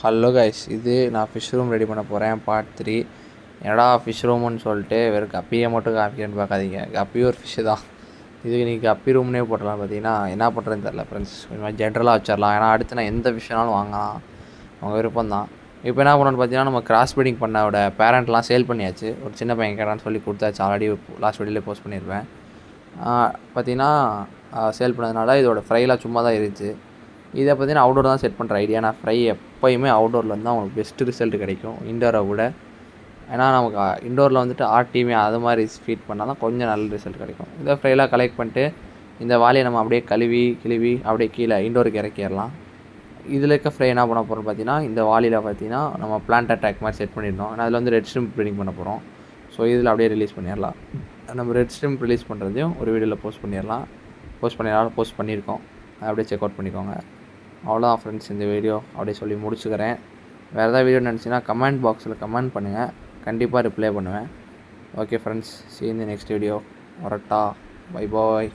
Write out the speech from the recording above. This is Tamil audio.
ஹலோ கைஸ், இது நான் ஃபிஷ் ரூம் ரெடி பண்ண போகிறேன் பார்ட் 3. என்னடா ஃபிஷ் ரூம்னு சொல்லிட்டு வெறும் கப்பியை மட்டும் காமிக்கிறேன்னு பார்க்காதீங்க. கப்பி ஒரு ஃபிஷ்ஷு தான். இதுக்கு நீங்கள் கப்பி ரூம்னே போட்டலாம். பார்த்தீங்கன்னா என்ன பண்ணுறதுன்னு தெரில ஃப்ரெண்ட்ஸ். கொஞ்சம் ஜென்ரலாக வச்சிடலாம். ஏன்னா அடுத்து நான் எந்த ஃபிஷ்ஷானாலும் வாங்கலாம், அவங்க விருப்பம் தான். இப்போ என்ன பண்ணணும்னு பார்த்தீங்கன்னா, நம்ம கிராஸ் ப்ரீடிங் பண்ணோட பேரண்ட்லாம் சேல் பண்ணியாச்சு. ஒரு சின்ன பையன் கேட்டான்னு சொல்லி கொடுத்தாச்சு. ஆல்ரெடி லாஸ்ட் வீடியோவில் போஸ்ட் பண்ணியிருப்பேன். பார்த்தீங்கன்னா சேல் பண்ணதுனால இதோட ஃப்ரைலாம் சும்மா தான் இருந்துச்சு. இதை பார்த்தீங்கன்னா அவுடோர் தான் செட் பண்ணுற ஐடியா. நான் ஃப்ரை எப்போயுமே அவுடோரில் இருந்தால் உங்களுக்கு பெஸ்ட்டு ரிசல்ட் கிடைக்கும் இன்டோரை விட. ஏன்னா நமக்கு இன்டோரில் வந்துட்டு ஆர்டிவி அது மாதிரி ஃபீட் பண்ணால் தான் கொஞ்சம் நல்ல ரிசல்ட் கிடைக்கும். இதை ஃப்ரைலாம் கலெக்ட் பண்ணிட்டு இந்த வாலியை நம்ம அப்படியே கிளவி அப்படியே கீழே இன்டோருக்கு இறக்கிடலாம். இதில் இருக்க ஃப்ரை என்ன பண்ண போகிறோம் பார்த்தீங்கன்னா, இந்த வாலியில் பார்த்தீங்கன்னா நம்ம பிளான்ட் அட்டாக் மாதிரி செட் பண்ணிடணும். ஏன்னா அதில் வந்து ரெட் ஸ்ட்ரிம்ப் ப்ரீடிங் பண்ண போகிறோம். ஸோ இதில் அப்படியே ரிலீஸ் பண்ணிடலாம். நம்ம ரெட் ஸ்ட்ரிம்ப் ரிலீஸ் பண்ணுறதையும் ஒரு வீடியோவில் போஸ்ட் பண்ணியிருக்கோம். அதை அப்படியே செக் அவுட் பண்ணிக்கோங்க. அவ்வளோதான் ஃப்ரெண்ட்ஸ், இந்த வீடியோ அப்படியே சொல்லி முடிச்சுக்கிறேன். வேறு ஏதாவது வீடியோ நினச்சிங்கன்னா கமெண்ட் பாக்ஸில் கமெண்ட் பண்ணுங்கள், கண்டிப்பாக ரிப்ளை பண்ணுவேன். Okay friends, see you in the next video. வரட்டா, பை பாய்.